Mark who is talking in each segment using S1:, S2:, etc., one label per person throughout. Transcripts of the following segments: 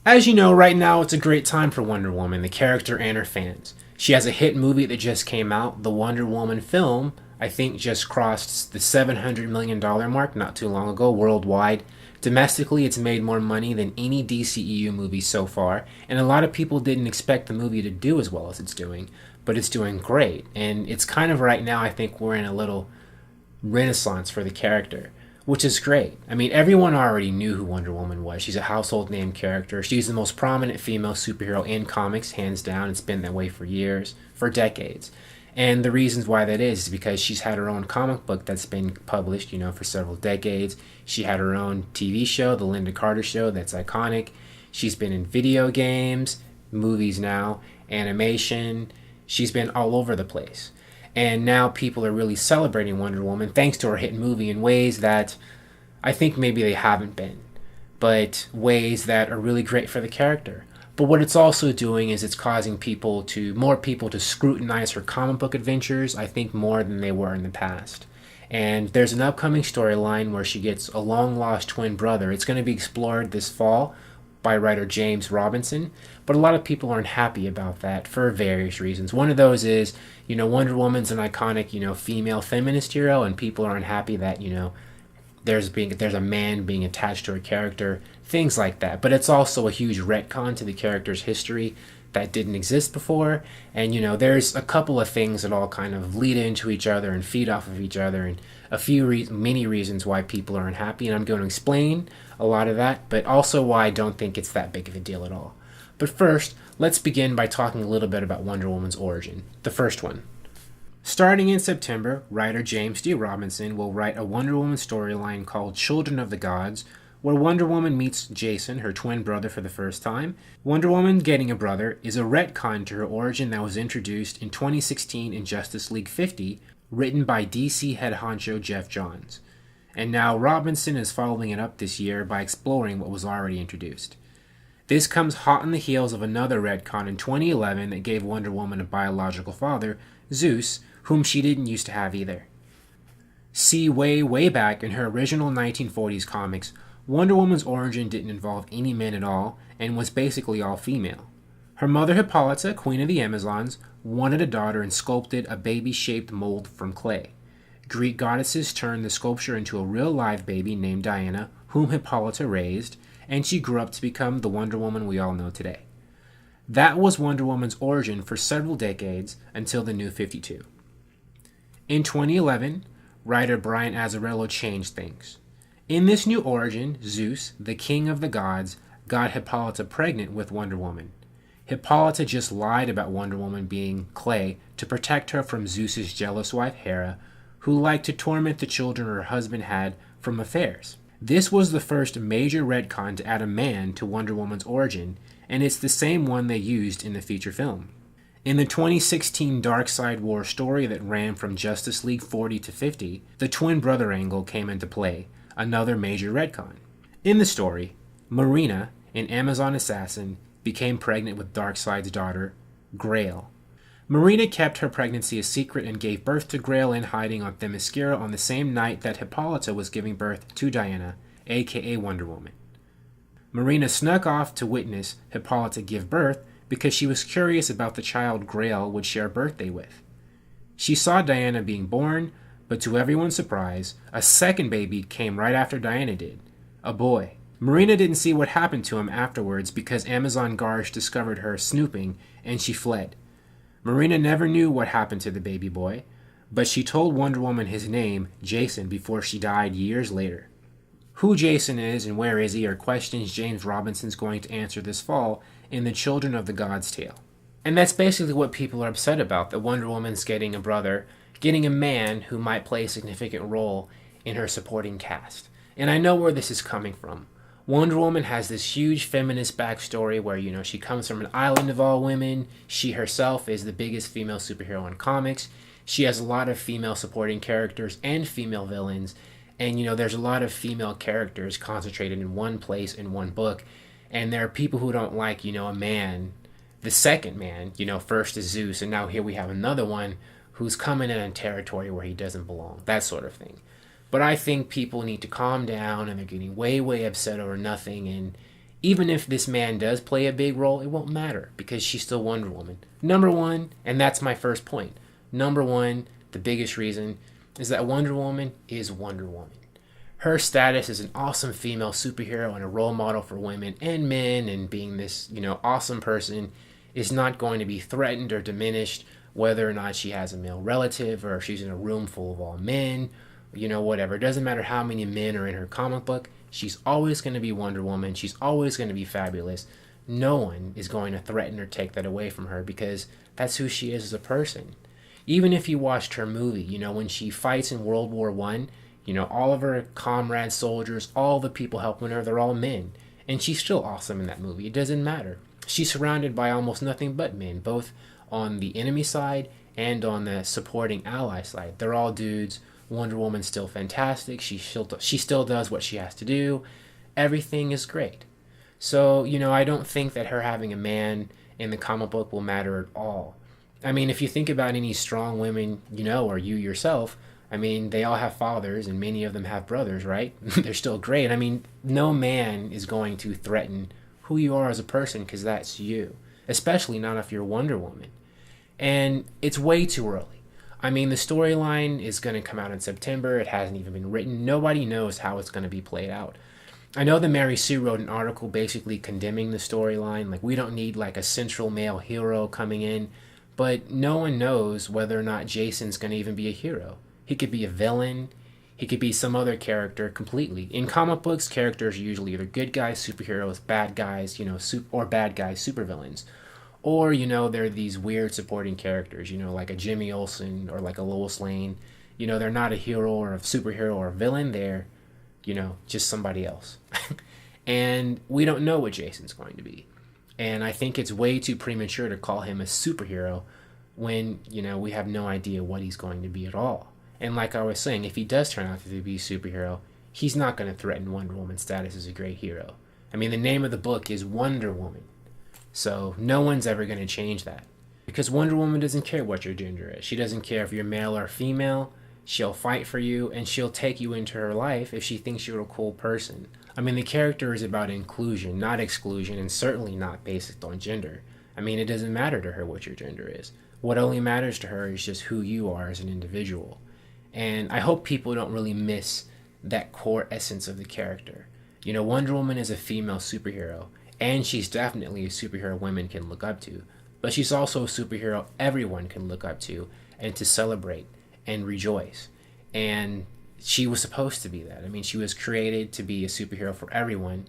S1: As you know, right now it's a great time for Wonder Woman, the character and her fans. She has a hit movie that just came out. The Wonder Woman film, I think, just crossed the $700 million mark not too long ago worldwide. Domestically, it's made more money than any DCEU movie so far, and a lot of people didn't expect the movie to do as well as it's doing, but it's doing great. And it's kind of right now, I think we're in a little renaissance for the character, which is great. I mean, everyone already knew who Wonder Woman was. She's a household name character. She's the most prominent female superhero in comics, hands down. It's been that way for years, for decades. And the reasons why that is because she's had her own comic book that's been published, for several decades. She had her own TV show, The Linda Carter Show, that's iconic. She's been in video games, movies now, animation. She's been all over the place. And now people are really celebrating Wonder Woman thanks to her hit movie in ways that I think maybe they haven't been, but ways that are really great for the character. But what it's also doing is it's causing more people to scrutinize her comic book adventures, I think more than they were in the past. And there's an upcoming storyline where she gets a long-lost twin brother. It's going to be explored this fall by writer James Robinson, but a lot of people aren't happy about that for various reasons. One of those is, Wonder Woman's an iconic, female feminist hero, and people aren't happy that, there's a man being attached to her character, things like that. But it's also a huge retcon to the character's history that didn't exist before, and there's a couple of things that all kind of lead into each other and feed off of each other, and many reasons why people are unhappy, and I'm going to explain a lot of that, but also why I don't think it's that big of a deal at all. But first, let's begin by talking a little bit about Wonder Woman's origin, the first one. Starting in September, writer James D. Robinson will write a Wonder Woman storyline called Children of the Gods, where Wonder Woman meets Jason, her twin brother, for the first time. Wonder Woman getting a brother is a retcon to her origin that was introduced in 2016 in Justice League 50, written by DC head honcho Jeff Johns. And now Robinson is following it up this year by exploring what was already introduced. This comes hot on the heels of another retcon in 2011 that gave Wonder Woman a biological father, Zeus, whom she didn't used to have either. See, way back in her original 1940s comics, Wonder Woman's origin didn't involve any men at all and was basically all female. Her mother Hippolyta, queen of the Amazons, wanted a daughter and sculpted a baby-shaped mold from clay. Greek goddesses turned the sculpture into a real live baby named Diana, whom Hippolyta raised, and she grew up to become the Wonder Woman we all know today. That was Wonder Woman's origin for several decades until the New 52. In 2011, writer Brian Azzarello changed things. In this new origin, Zeus, the king of the gods, got Hippolyta pregnant with Wonder Woman. Hippolyta just lied about Wonder Woman being clay to protect her from Zeus's jealous wife Hera, who liked to torment the children her husband had from affairs. This was the first major retcon to add a man to Wonder Woman's origin, and it's the same one they used in the feature film. In the 2016 Darkseid War story that ran from Justice League 40 to 50, the twin brother angle came into play, another major retcon. In the story, Marina, an Amazon assassin, became pregnant with Darkseid's daughter, Grail. Marina kept her pregnancy a secret and gave birth to Grail in hiding on Themyscira on the same night that Hippolyta was giving birth to Diana, aka Wonder Woman. Marina snuck off to witness Hippolyta give birth because she was curious about the child Grail would share birthday with. She saw Diana being born, but to everyone's surprise, a second baby came right after Diana did, a boy. Marina didn't see what happened to him afterwards because Amazon guards discovered her snooping and she fled. Marina never knew what happened to the baby boy, but she told Wonder Woman his name, Jason, before she died years later. Who Jason is and where is he are questions James Robinson's going to answer this fall in the Children of the Gods tale. And that's basically what people are upset about, that Wonder Woman's getting a brother, getting a man who might play a significant role in her supporting cast. And I know where this is coming from. Wonder Woman has this huge feminist backstory where, she comes from an island of all women. She herself is the biggest female superhero in comics. She has a lot of female supporting characters and female villains. And, there's a lot of female characters concentrated in one place in one book. And there are people who don't like, a man, the second man, first is Zeus. And now here we have another one who's coming in a territory where he doesn't belong. That sort of thing. But I think people need to calm down, and they're getting way upset over nothing. And Even if this man does play a big role, it won't matter because she's still Wonder Woman. Number one, and that's my first point. Number one, the biggest reason is that Wonder Woman is Wonder Woman. Her status as an awesome female superhero and a role model for women and men and being this, awesome person is not going to be threatened or diminished whether or not she has a male relative or if she's in a room full of all men, whatever. It doesn't matter how many men are in her comic book. She's always going to be Wonder Woman. She's always going to be fabulous. No one is going to threaten or take that away from her because that's who she is as a person. Even if you watched her movie, when she fights in World War I, all of her comrade soldiers, all the people helping her, they're all men. And she's still awesome in that movie. It doesn't matter. She's surrounded by almost nothing but men, both on the enemy side and on the supporting ally side. They're all dudes. Wonder Woman's still fantastic. She still does what she has to do. Everything is great. So, I don't think that her having a man in the comic book will matter at all. I mean, if you think about any strong women, or you yourself, I mean, they all have fathers and many of them have brothers, right? They're still great. I mean, no man is going to threaten who you are as a person because that's you, especially not if you're Wonder Woman. And it's way too early. I mean, the storyline is going to come out in September. It hasn't even been written. Nobody knows how it's going to be played out. I know that Mary Sue wrote an article basically condemning the storyline. Like, we don't need like a central male hero coming in. But no one knows whether or not Jason's going to even be a hero. He could be a villain. He could be some other character completely. In comic books, characters are usually either good guys, superheroes, bad guys, or bad guys, supervillains. Or, they're these weird supporting characters, like a Jimmy Olsen or like a Lois Lane. They're not a hero or a superhero or a villain. They're, just somebody else. And we don't know what Jason's going to be. And I think it's way too premature to call him a superhero when, we have no idea what he's going to be at all. And like I was saying, if he does turn out to be a superhero, he's not going to threaten Wonder Woman's status as a great hero. I mean, the name of the book is Wonder Woman. So no one's ever going to change that. Because Wonder Woman doesn't care what your gender is. She doesn't care if you're male or female. She'll fight for you and she'll take you into her life if she thinks you're a cool person. I mean, the character is about inclusion, not exclusion, and certainly not based on gender. I mean, it doesn't matter to her what your gender is. What only matters to her is just who you are as an individual. And I hope people don't really miss that core essence of the character. Wonder Woman is a female superhero, and she's definitely a superhero women can look up to. But she's also a superhero everyone can look up to and to celebrate and rejoice. And she was supposed to be that. I mean, she was created to be a superhero for everyone.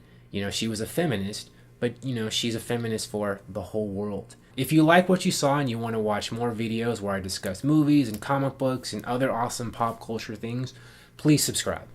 S1: She was a feminist, but, she's a feminist for the whole world. If you like what you saw and you want to watch more videos where I discuss movies and comic books and other awesome pop culture things, please subscribe.